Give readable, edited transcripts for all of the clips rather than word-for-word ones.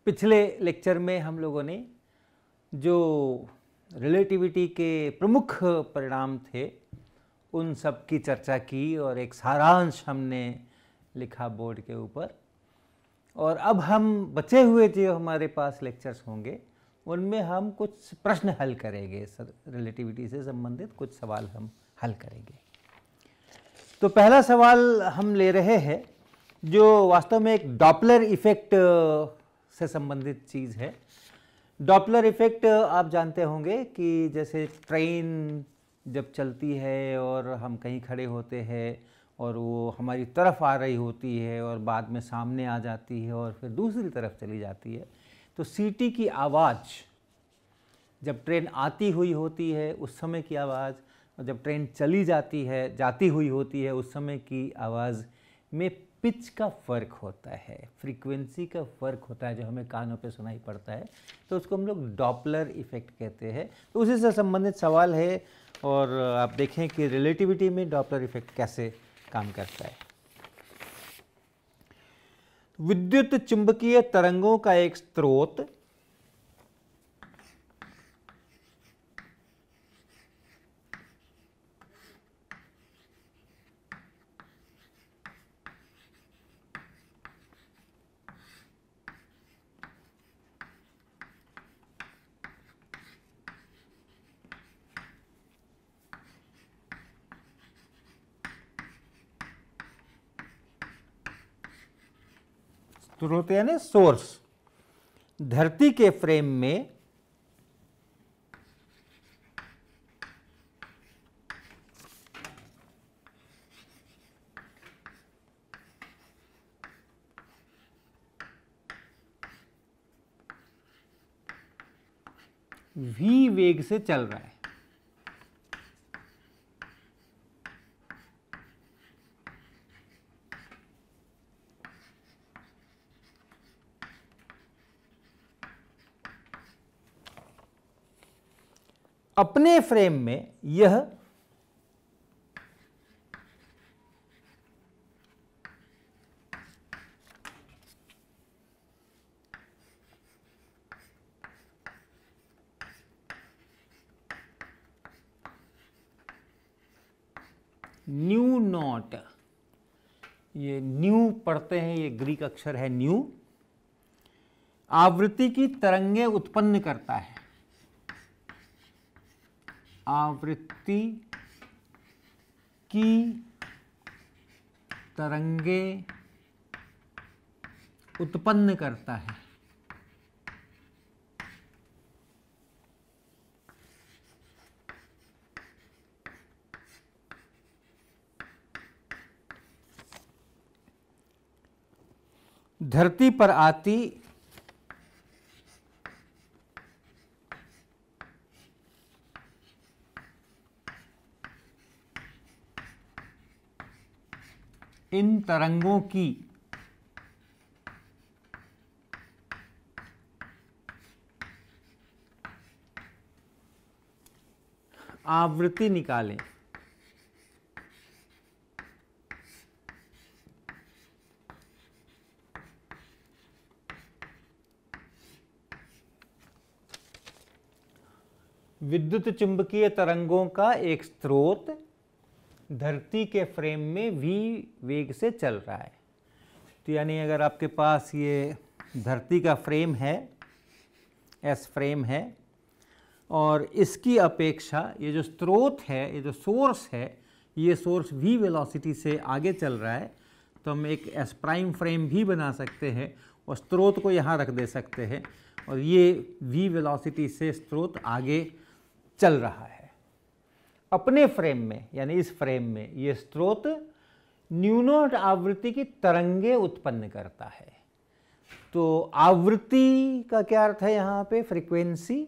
पिछले लेक्चर में हम लोगों ने जो रिलेटिविटी के प्रमुख परिणाम थे उन सब की चर्चा की और एक सारांश हमने लिखा बोर्ड के ऊपर। और अब हम बचे हुए जो हमारे पास लेक्चर्स होंगे उनमें हम कुछ प्रश्न हल करेंगे, रिलेटिविटी से संबंधित कुछ सवाल हम हल करेंगे। तो पहला सवाल हम ले रहे हैं जो वास्तव में एक डॉपलर इफेक्ट से संबंधित चीज़ है। डॉपलर इफेक्ट आप जानते होंगे कि जैसे ट्रेन जब चलती है और हम कहीं खड़े होते हैं और वो हमारी तरफ आ रही होती है और बाद में सामने आ जाती है और फिर दूसरी तरफ चली जाती है, तो सीटी की आवाज़ जब ट्रेन आती हुई होती है उस समय की आवाज़ और जब ट्रेन चली जाती है, जाती हुई होती है उस समय की आवाज़ में पिच का फ़र्क होता है, फ्रीक्वेंसी का फ़र्क होता है जो हमें कानों पे सुनाई पड़ता है, तो उसको हम लोग डॉपलर इफ़ेक्ट कहते हैं। तो उसी से संबंधित सवाल है और आप देखें कि रिलेटिविटी में डॉपलर इफ़ेक्ट कैसे काम करता है। विद्युत चुंबकीय तरंगों का एक स्रोत स्रोत यानी सोर्स धरती के फ्रेम में v वेग से चल रहा है। अपने फ्रेम में यह न्यू नॉट, ये न्यू पढ़ते हैं, ये ग्रीक अक्षर है न्यू, आवृत्ति की तरंगें उत्पन्न करता है। आवृत्ति की तरंगें उत्पन्न करता है। धरती पर आती इन तरंगों की आवृत्ति निकालें। विद्युत चुंबकीय तरंगों का एक स्रोत धरती के फ्रेम में v वेग से चल रहा है। तो यानी अगर आपके पास ये धरती का फ्रेम है, एस फ्रेम है, और इसकी अपेक्षा ये जो स्रोत है, ये जो सोर्स है, ये सोर्स v वेलोसिटी से आगे चल रहा है, तो हम एक एस प्राइम फ्रेम भी बना सकते हैं और स्रोत को यहाँ रख दे सकते हैं और ये v वेलोसिटी से स्रोत आगे चल रहा है। अपने फ्रेम में यानी इस फ्रेम में ये स्रोत न्यू नॉट आवृत्ति की तरंगें उत्पन्न करता है। तो आवृत्ति का क्या अर्थ है यहाँ पे? फ्रीक्वेंसी।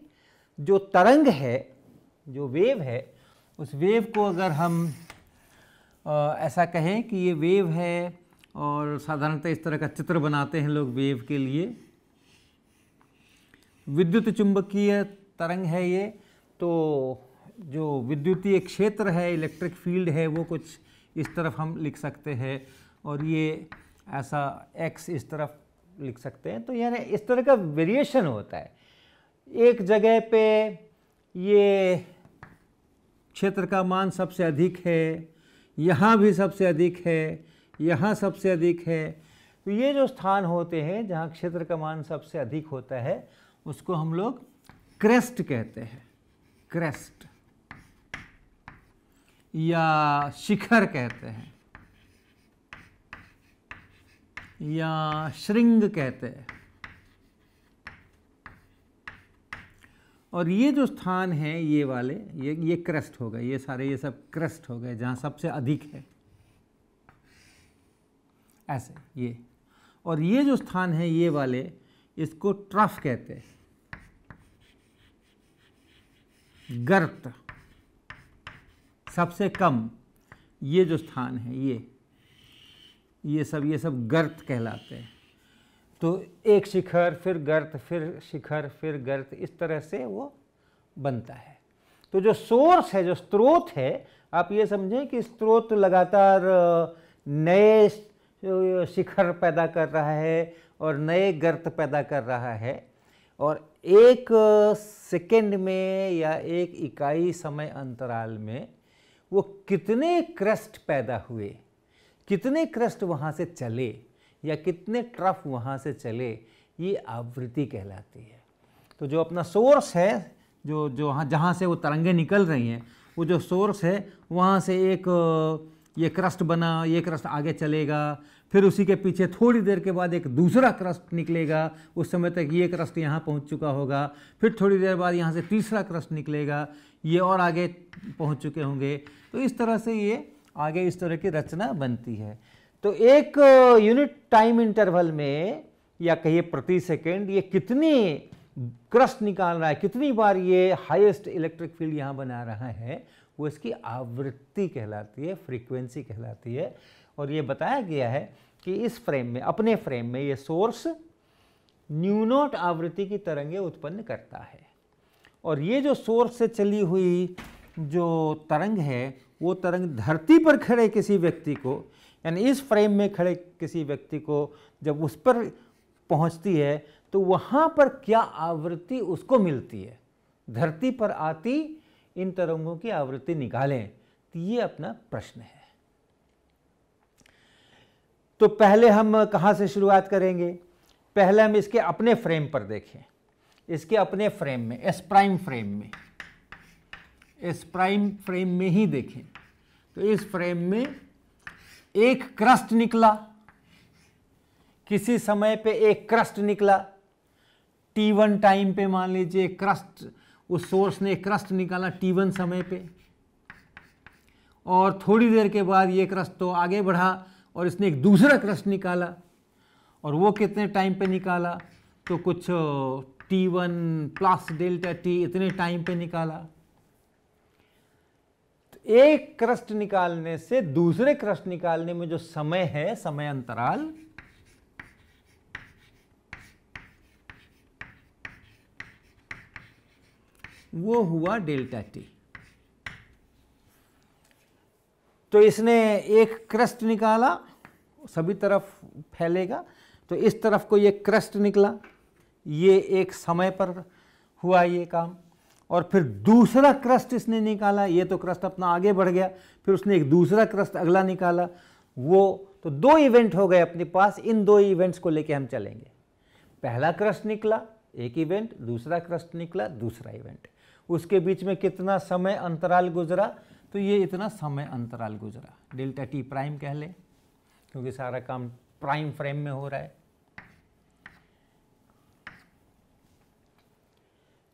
जो तरंग है, जो वेव है, उस वेव को अगर हम ऐसा कहें कि ये वेव है, और साधारणतः इस तरह का चित्र बनाते हैं लोग वेव के लिए, विद्युत चुंबकीय तरंग है ये, तो जो विद्युतीय क्षेत्र है, इलेक्ट्रिक फील्ड है, वो कुछ इस तरफ हम लिख सकते हैं और ये ऐसा x इस तरफ लिख सकते हैं। तो यानी इस तरह का वेरिएशन होता है। एक जगह पे ये क्षेत्र का मान सबसे अधिक है, यहाँ भी सबसे अधिक है, यहाँ सबसे अधिक है। तो ये जो स्थान होते हैं जहाँ क्षेत्र का मान सबसे अधिक होता है उसको हम लोग क्रेस्ट कहते हैं, क्रेस्ट या शिखर कहते हैं या श्रृंग कहते हैं। और ये जो स्थान है ये वाले, ये क्रेस्ट हो गए, ये सारे ये सब क्रेस्ट हो गए जहाँ सबसे अधिक है, ऐसे ये। और ये जो स्थान है ये वाले, इसको ट्रफ कहते हैं, गर्त, सबसे कम। ये जो स्थान है ये सब गर्त कहलाते हैं। तो एक शिखर, फिर गर्त, फिर शिखर, फिर गर्त, इस तरह से वो बनता है। तो जो सोर्स है, जो स्रोत है, आप ये समझें कि स्रोत लगातार नए शिखर पैदा कर रहा है और नए गर्त पैदा कर रहा है। और एक सेकंड में या एक इकाई समय अंतराल में वो कितने क्रस्ट पैदा हुए, कितने क्रस्ट वहाँ से चले या कितने ट्रफ वहाँ से चले, ये आवृत्ति कहलाती है। तो जो अपना सोर्स है, जो जहाँ से वो तरंगें निकल रही हैं, वो जो सोर्स है वहाँ से एक ये क्रस्ट बना, ये क्रस्ट आगे चलेगा, फिर उसी के पीछे थोड़ी देर के बाद एक दूसरा क्रस्ट निकलेगा, उस समय तक ये क्रस्ट यहाँ पहुँच चुका होगा, फिर थोड़ी देर बाद यहाँ से तीसरा क्रस्ट निकलेगा, ये और आगे पहुँच चुके होंगे। तो इस तरह से ये आगे इस तरह की रचना बनती है। तो एक यूनिट टाइम इंटरवल में या कहिए प्रति सेकेंड ये कितनी क्रस्ट निकाल रहा है, कितनी बार ये हाईएस्ट इलेक्ट्रिक फील्ड यहाँ बना रहा है, वो इसकी आवृत्ति कहलाती है, फ्रीक्वेंसी कहलाती है। और ये बताया गया है कि इस फ्रेम में, अपने फ्रेम में, ये सोर्स न्यू नॉट आवृत्ति की तरंगें उत्पन्न करता है। और ये जो सोर्स से चली हुई जो तरंग है, वो तरंग धरती पर खड़े किसी व्यक्ति को, यानी इस फ्रेम में खड़े किसी व्यक्ति को जब उस पर पहुंचती है तो वहाँ पर क्या आवृत्ति उसको मिलती है। धरती पर आती इन तरंगों की आवृत्ति निकालें, तो ये अपना प्रश्न है। तो पहले हम कहाँ से शुरुआत करेंगे? पहले हम इसके अपने फ्रेम पर देखें, इसके अपने फ्रेम में, एस प्राइम फ्रेम में, एस प्राइम फ्रेम में ही देखें। तो इस फ्रेम में एक क्रस्ट निकला, किसी समय पे एक क्रस्ट निकला, T1 टाइम पे मान लीजिए क्रस्ट, उस सोर्स ने क्रस्ट निकाला T1 समय पे, और थोड़ी देर के बाद ये क्रस्ट तो आगे बढ़ा और इसने एक दूसरा क्रस्ट निकाला, और वो कितने टाइम पे निकाला, तो कुछ T1 प्लस डेल्टा T इतने टाइम पे निकाला। एक क्रस्ट निकालने से दूसरे क्रस्ट निकालने में जो समय है, समय अंतराल, वो हुआ डेल्टा टी। तो इसने एक क्रस्ट निकाला, सभी तरफ फैलेगा, तो इस तरफ को ये क्रस्ट निकला, ये एक समय पर हुआ ये काम। और फिर दूसरा क्रस्ट इसने निकाला, ये तो क्रस्ट अपना आगे बढ़ गया, फिर उसने एक दूसरा क्रस्ट अगला निकाला, वो तो दो इवेंट हो गए अपने पास। इन दो इवेंट्स को लेके हम चलेंगे। पहला क्रस्ट निकला, एक इवेंट, दूसरा क्रस्ट निकला, दूसरा इवेंट, उसके बीच में कितना समय अंतराल गुजरा, तो ये इतना समय अंतराल गुजरा, डेल्टा टी प्राइम कह लें, क्योंकि सारा काम प्राइम फ्रेम में हो रहा है।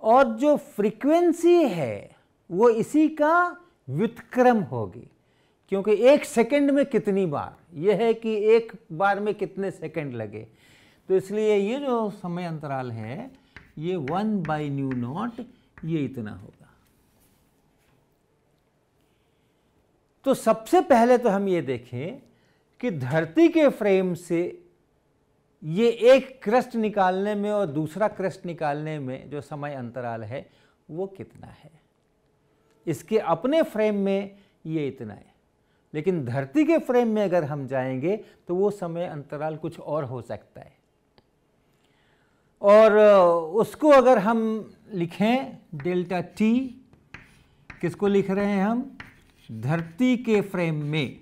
और जो फ्रीक्वेंसी है वो इसी का व्युत्क्रम होगी, क्योंकि एक सेकंड में कितनी बार, यह है कि एक बार में कितने सेकंड लगे। तो इसलिए ये जो समय अंतराल है ये 1/μ0, ये इतना होगा। तो सबसे पहले तो हम ये देखें कि धरती के फ्रेम से ये एक क्रस्ट निकालने में और दूसरा क्रस्ट निकालने में जो समय अंतराल है वो कितना है। इसके अपने फ्रेम में ये इतना है, लेकिन धरती के फ्रेम में अगर हम जाएंगे तो वो समय अंतराल कुछ और हो सकता है। और उसको अगर हम लिखें डेल्टा टी, किसको लिख रहे हैं हम? धरती के फ्रेम में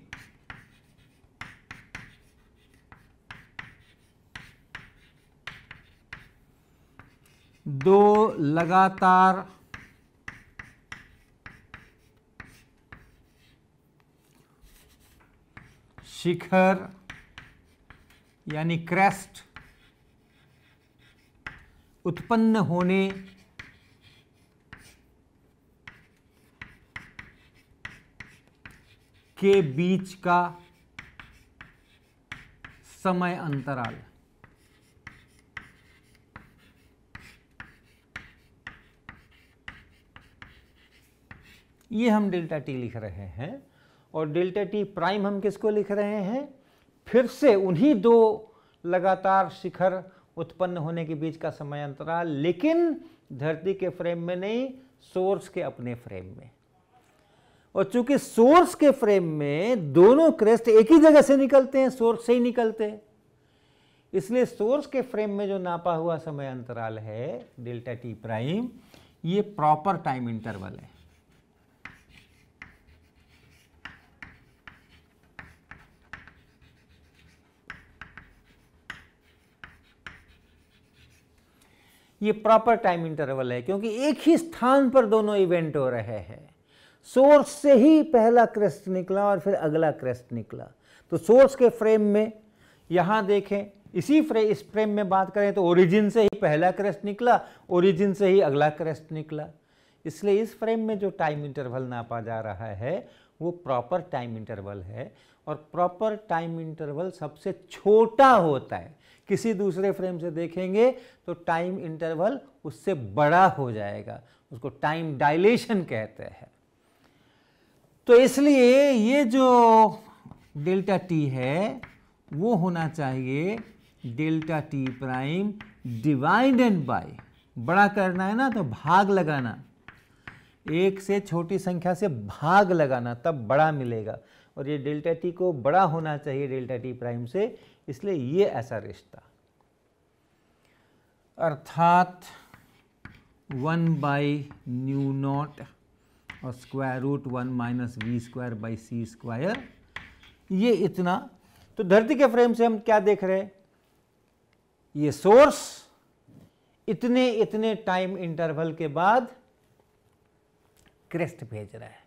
दो लगातार शिखर यानी क्रेस्ट उत्पन्न होने के बीच का समय अंतराल। ये हम डेल्टा टी लिख रहे हैं। और डेल्टा टी प्राइम हम किसको लिख रहे हैं? फिर से उन्हीं दो लगातार शिखर उत्पन्न होने के बीच का समय अंतराल, लेकिन धरती के फ्रेम में नहीं, सोर्स के अपने फ्रेम में। और चूंकि सोर्स के फ्रेम में दोनों क्रेस्ट एक ही जगह से निकलते हैं, सोर्स से ही निकलते हैं, इसलिए सोर्स के फ्रेम में जो नापा हुआ समय अंतराल है डेल्टा टी प्राइम, ये प्रॉपर टाइम इंटरवल है। ये प्रॉपर टाइम इंटरवल है क्योंकि एक ही स्थान पर दोनों इवेंट हो रहे हैं। सोर्स से ही पहला क्रेस्ट निकला और फिर अगला क्रेस्ट निकला। तो सोर्स के फ्रेम में यहां देखें, इस फ्रेम में बात करें तो ओरिजिन से ही पहला क्रेस्ट निकला, ओरिजिन से ही अगला क्रेस्ट निकला। इसलिए इस फ्रेम में जो टाइम इंटरवल नापा जा रहा है वो प्रॉपर टाइम इंटरवल है। और प्रॉपर टाइम इंटरवल सबसे छोटा होता है। किसी दूसरे फ्रेम से देखेंगे तो टाइम इंटरवल उससे बड़ा हो जाएगा, उसको टाइम डायलेशन कहते हैं। तो इसलिए ये जो डेल्टा टी है वो होना चाहिए delta T prime divided by, बड़ा करना है ना तो भाग लगाना, एक से छोटी संख्या से भाग लगाना, तब बड़ा मिलेगा। और ये डेल्टा टी को बड़ा होना चाहिए डेल्टा टी प्राइम से, इसलिए ये ऐसा रिश्ता। अर्थात 1/μ0 और square root 1 minus V square by C square, ये इतना। तो धरती के फ्रेम से हम क्या देख रहे हैं? ये सोर्स इतने इतने टाइम इंटरवल के बाद क्रेस्ट भेज रहा है,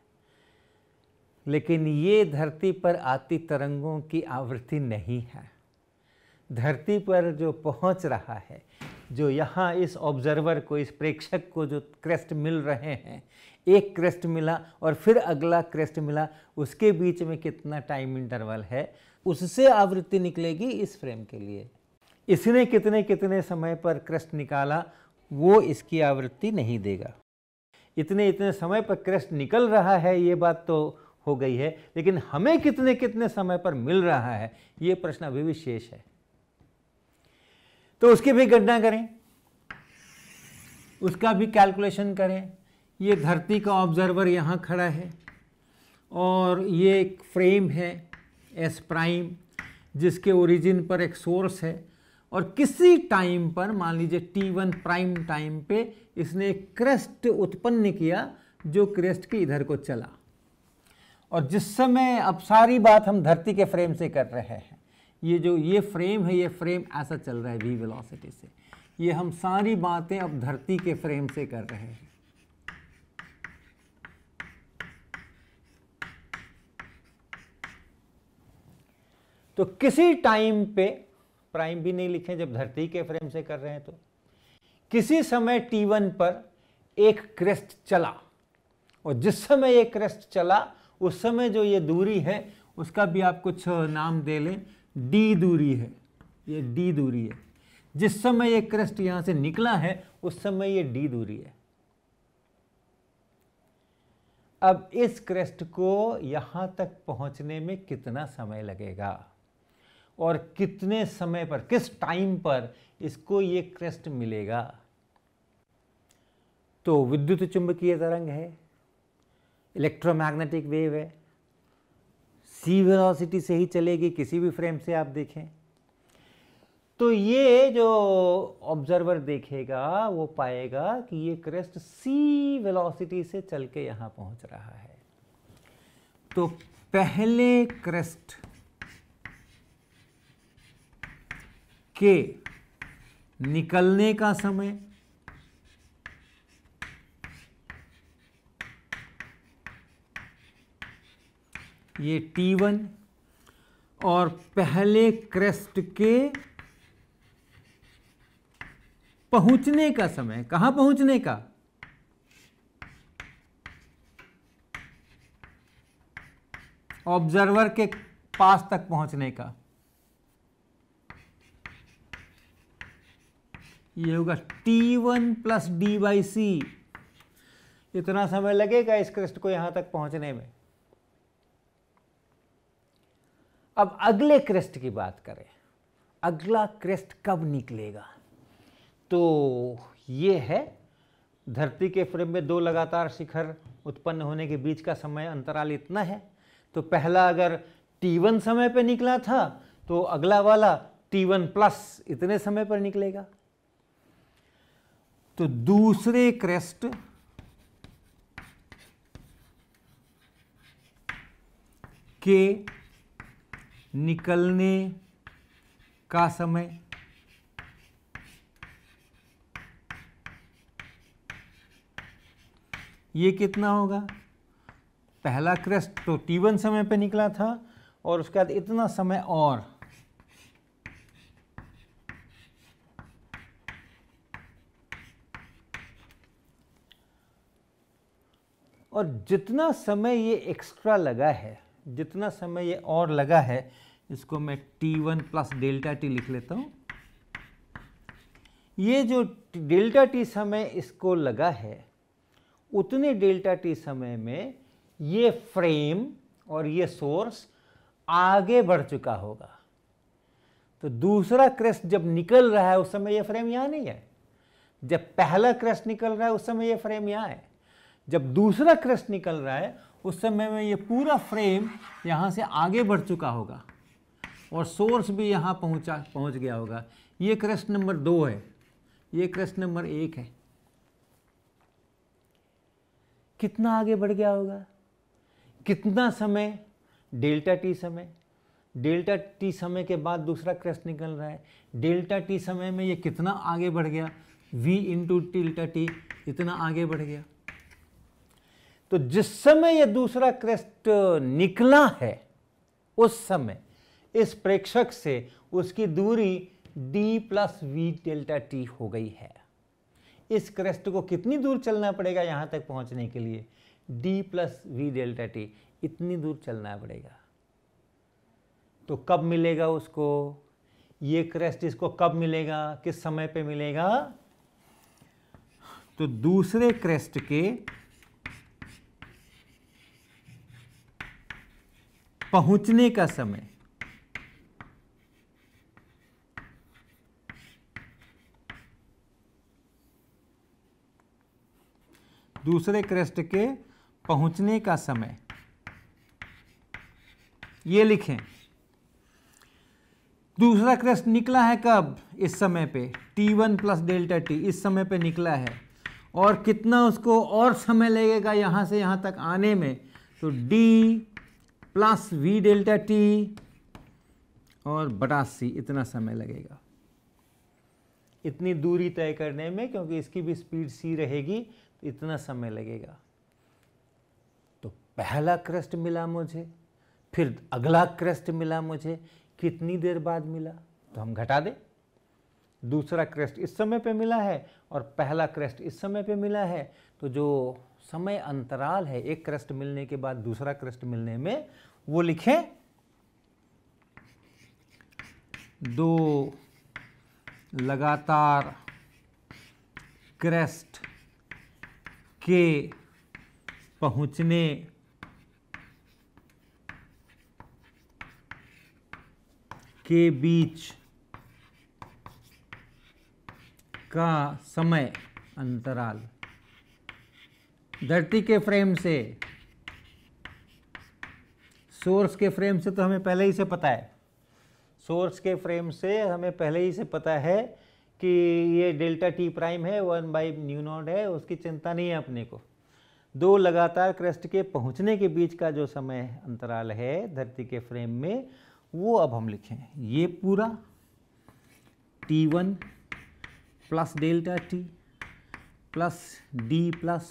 लेकिन ये धरती पर आती तरंगों की आवृत्ति नहीं है। धरती पर जो पहुंच रहा है, जो यहाँ इस ऑब्जर्वर को, इस प्रेक्षक को जो क्रेस्ट मिल रहे हैं, एक क्रेस्ट मिला और फिर अगला क्रेस्ट मिला, उसके बीच में कितना टाइम इंटरवल है, उससे आवृत्ति निकलेगी इस फ्रेम के लिए। इसने कितने कितने समय पर क्रेस्ट निकाला वो इसकी आवृत्ति नहीं देगा। इतने इतने समय पर क्रेस्ट निकल रहा है ये बात तो हो गई है, लेकिन हमें कितने कितने समय पर मिल रहा है ये प्रश्न अभी भी शेष है। तो उसकी भी गणना करें, उसका भी कैलकुलेशन करें। ये धरती का ऑब्जर्वर यहाँ खड़ा है और ये एक फ्रेम है एस प्राइम, जिसके ओरिजिन पर एक सोर्स है, और किसी टाइम पर मान लीजिए t1 प्राइम टाइम पे इसने एक क्रेस्ट उत्पन्न किया जो क्रेस्ट के इधर को चला। और जिस समय, अब सारी बात हम धरती के फ्रेम से कर रहे हैं, ये फ्रेम है, ये फ्रेम ऐसा चल रहा है v वेलोसिटी से, ये हम सारी बातें अब धरती के फ्रेम से कर रहे हैं। तो किसी टाइम पे, प्राइम भी नहीं लिखें जब धरती के फ्रेम से कर रहे हैं, तो किसी समय t1 पर एक क्रेस्ट चला, और जिस समय एक क्रेस्ट चला उस समय जो ये दूरी है उसका भी आप कुछ नाम दे लें, d दूरी है, ये d दूरी है। जिस समय ये क्रेस्ट यहां से निकला है उस समय ये d दूरी है। अब इस क्रेस्ट को यहां तक पहुंचने में कितना समय लगेगा और कितने समय पर, किस टाइम पर इसको ये क्रेस्ट मिलेगा? तो विद्युत चुंबकीय तरंग है, इलेक्ट्रोमैग्नेटिक वेव है, सी वेलोसिटी से ही चलेगी किसी भी फ्रेम से आप देखें। तो ये जो ऑब्जर्वर देखेगा वो पाएगा कि ये क्रेस्ट c वेलोसिटी से चल के यहां पहुंच रहा है। तो पहले क्रेस्ट के निकलने का समय ये t1 और पहले क्रेस्ट के पहुंचने का समय, कहां पहुंचने का, ऑब्जर्वर के पास तक पहुंचने का, ये होगा t1 प्लस d/c। इतना समय लगेगा इस क्रेस्ट को यहां तक पहुंचने में। अब अगले क्रेस्ट की बात करें, अगला क्रेस्ट कब निकलेगा? तो ये है धरती के फ्रेम में दो लगातार शिखर उत्पन्न होने के बीच का समय अंतराल इतना है। तो पहला अगर t1 समय पर निकला था तो अगला वाला t1 प्लस इतने समय पर निकलेगा। तो दूसरे क्रेस्ट के निकलने का समय ये कितना होगा? पहला क्रेस्ट तो t1 समय पे निकला था और उसके बाद इतना समय और जितना समय ये एक्स्ट्रा लगा है, जितना समय ये और लगा है, इसको मैं t1 प्लस डेल्टा टी लिख लेता हूं। ये जो डेल्टा टी समय इसको लगा है, उतने डेल्टा टी समय में ये फ्रेम और ये सोर्स आगे बढ़ चुका होगा। तो दूसरा क्रेस्ट जब निकल रहा है उस समय ये फ्रेम यहां नहीं है। जब पहला क्रेस्ट निकल रहा है उस समय ये फ्रेम यहां है। जब दूसरा क्रेस्ट निकल रहा है उस समय में ये पूरा फ्रेम यहां से आगे बढ़ चुका होगा और सोर्स भी यहां पहुंच गया होगा। ये क्रेस्ट नंबर 2 है, ये क्रेस्ट नंबर 1 है। कितना आगे बढ़ गया होगा? कितना समय? डेल्टा टी समय। डेल्टा टी समय के बाद दूसरा क्रेस्ट निकल रहा है। डेल्टा टी समय में ये कितना आगे बढ़ गया? v इंटू डेल्टा टी, इतना आगे बढ़ गया। तो जिस समय ये दूसरा क्रेस्ट निकला है उस समय इस प्रेक्षक से उसकी दूरी d plus V delta T हो गई है। इस क्रेस्ट को कितनी दूर चलना पड़ेगा यहां तक पहुंचने के लिए? d plus V delta T, इतनी दूर चलना पड़ेगा। तो कब मिलेगा उसको ये क्रेस्ट? इसको कब मिलेगा, किस समय पे मिलेगा? तो दूसरे क्रेस्ट के पहुंचने का समय, दूसरे क्रेस्ट के पहुंचने का समय ये लिखें। दूसरा क्रेस्ट निकला है कब? इस समय पे t1 प्लस डेल्टा टी, इस समय पे निकला है। और कितना उसको और समय लगेगा यहां से यहां तक आने में? तो d plus V delta T और बटा c, इतना समय लगेगा इतनी दूरी तय करने में, क्योंकि इसकी भी स्पीड c रहेगी, तो इतना समय लगेगा। तो पहला क्रेस्ट मिला मुझे, फिर अगला क्रेस्ट मिला मुझे, कितनी देर बाद मिला? तो हम घटा दें। दूसरा क्रेस्ट इस समय पे मिला है और पहला क्रेस्ट इस समय पे मिला है। तो जो समय अंतराल है एक क्रेस्ट मिलने के बाद दूसरा क्रेस्ट मिलने में, वो लिखें 2 लगातार क्रेस्ट के पहुंचने के बीच का समय अंतराल। धरती के फ्रेम से, सोर्स के फ्रेम से तो हमें पहले ही से पता है, सोर्स के फ्रेम से हमें पहले ही से पता है कि ये डेल्टा टी प्राइम है, 1/μ0 है, उसकी चिंता नहीं है अपने को। दो लगातार क्रेस्ट के पहुंचने के बीच का जो समय अंतराल है धरती के फ्रेम में, वो अब हम लिखें। ये पूरा T1 plus delta T plus D plus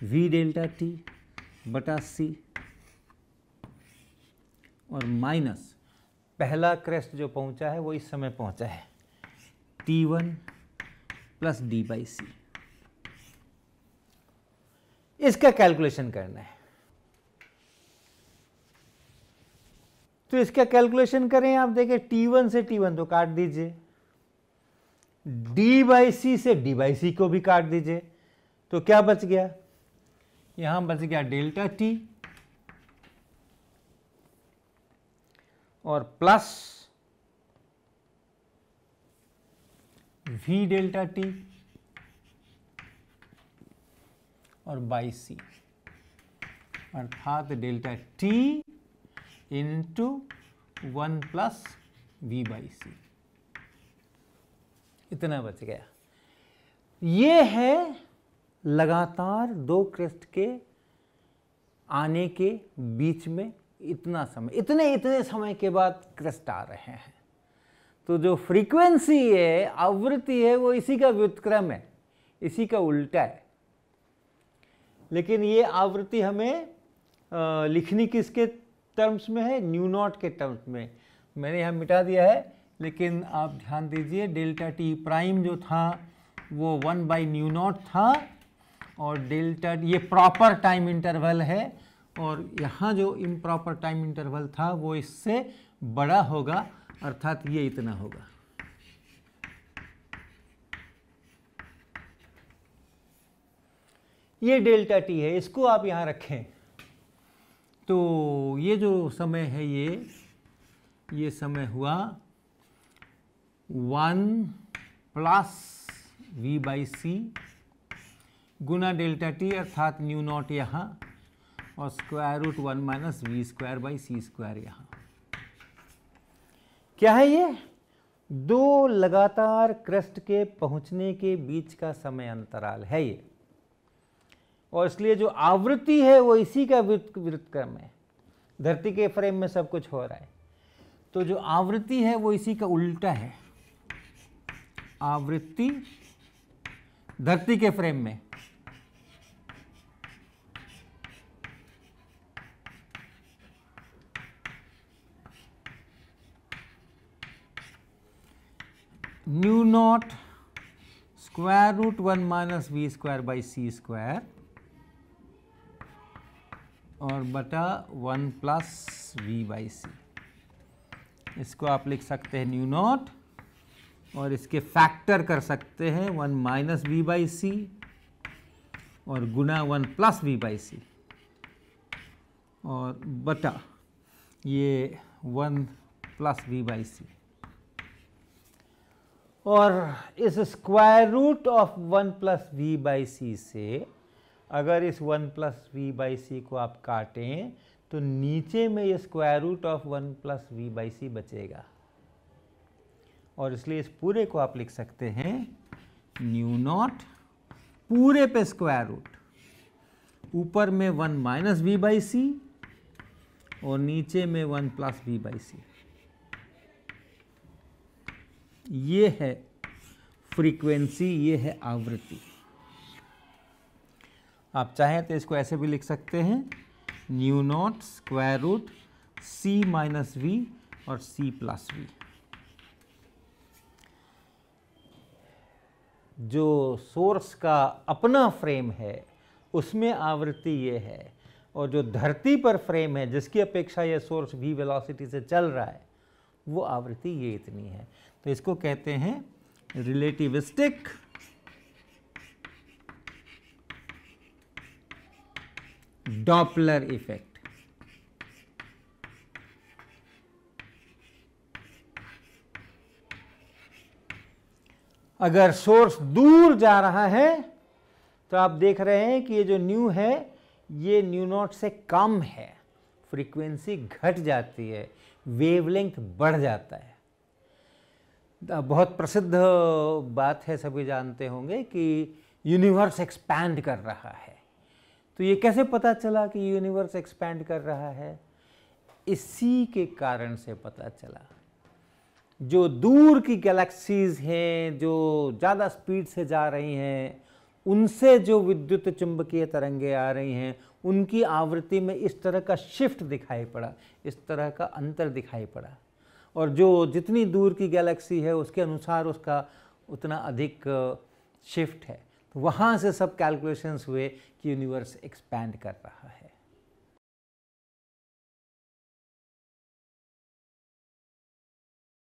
V delta T बटा सी और माइनस पहला क्रेस्ट जो पहुंचा है वो इस समय पहुंचा है T1 प्लस डी बाई सी। इसका कैलकुलेशन करना है, तो इसका कैलकुलेशन करें। आप देखें T1 से T1 तो काट दीजिए, डी बाई सी से डी बाई सी को भी काट दीजिए, तो क्या बच गया? यहां बच गया डेल्टा टी और प्लस वी डेल्टा टी और बाई सी, अर्थात delta T into 1 plus V by C, इतना बच गया। ये है लगातार दो क्रेस्ट के आने के बीच में इतना समय, इतने समय के बाद क्रेस्ट आ रहे हैं। तो जो फ्रीक्वेंसी है, आवृत्ति है, वो इसी का व्युत्क्रम है, इसी का उल्टा है। लेकिन ये आवृत्ति हमें लिखनी किसके टर्म्स में है? न्यू नॉट के टर्म्स में। मैंने यहाँ मिटा दिया है, लेकिन आप ध्यान दीजिए डेल्टा टी प्राइम जो था वो 1/μ0 था और डेल्टा ये प्रॉपर टाइम इंटरवल है और यहाँ जो इम्प्रॉपर टाइम इंटरवल था वो इससे बड़ा होगा, अर्थात ये इतना होगा। ये डेल्टा टी है, इसको आप यहाँ रखें तो ये जो समय है ये समय हुआ 1 प्लस वी बाई सी गुना डेल्टा टी, अर्थात न्यू नॉट यहाँ, और square root 1 minus V square by C square यहाँ। क्या है ये? दो लगातार क्रेस्ट के पहुंचने के बीच का समय अंतराल है ये, और इसलिए जो आवृत्ति है वो इसी का व्युत्क्रम है। धरती के फ्रेम में सब कुछ हो रहा है, तो जो आवृत्ति है वो इसी का उल्टा है। आवृत्ति धरती के फ्रेम में nu naught square root 1 minus V square by C square और बटा 1 प्लस वी बाई सी। इसको आप लिख सकते हैं न्यू नॉट और इसके फैक्टर कर सकते हैं 1 माइनस वी बाई सी और गुना 1 प्लस वी बाई सी और बटा ये 1 प्लस वी बाई सी। और इस square root of 1 plus V by C से अगर इस 1 प्लस वी बाई सी को आप काटें तो नीचे में ये square root of 1 plus V by C बचेगा, और इसलिए इस पूरे को आप लिख सकते हैं न्यू नॉट पूरे पे स्क्वायर रूट, ऊपर में 1 माइनस वी बाई सी और नीचे में 1 प्लस वी बाई सी। ये है फ्रीक्वेंसी, ये है आवृत्ति। आप चाहें तो इसको ऐसे भी लिख सकते हैं nu naught square root C minus V और सी प्लस वी। जो सोर्स का अपना फ्रेम है उसमें आवृत्ति ये है, और जो धरती पर फ्रेम है जिसकी अपेक्षा यह सोर्स v वेलोसिटी से चल रहा है वो आवृत्ति ये इतनी है। तो इसको कहते हैं रिलेटिविस्टिक डॉपलर इफेक्ट। अगर सोर्स दूर जा रहा है तो आप देख रहे हैं कि ये जो न्यू है ये न्यू नॉट से कम है, फ्रीक्वेंसी घट जाती है। वेवलेंथ बढ़ जाता है। बहुत प्रसिद्ध बात है, सभी जानते होंगे कि यूनिवर्स एक्सपैंड कर रहा है। तो ये कैसे पता चला कि यूनिवर्स एक्सपैंड कर रहा है? इसी के कारण से पता चला। जो दूर की गैलेक्सीज हैं, जो ज़्यादा स्पीड से जा रही हैं, उनसे जो विद्युत चुंबकीय तरंगे आ रही हैं, उनकी आवृत्ति में इस तरह का शिफ्ट दिखाई पड़ा, इस तरह का अंतर दिखाई पड़ा। और जो जितनी दूर की गैलेक्सी है उसके अनुसार उसका उतना अधिक शिफ्ट है। तो वहाँ से सब कैलकुलेशंस हुए कि यूनिवर्स एक्सपैंड कर रहा है।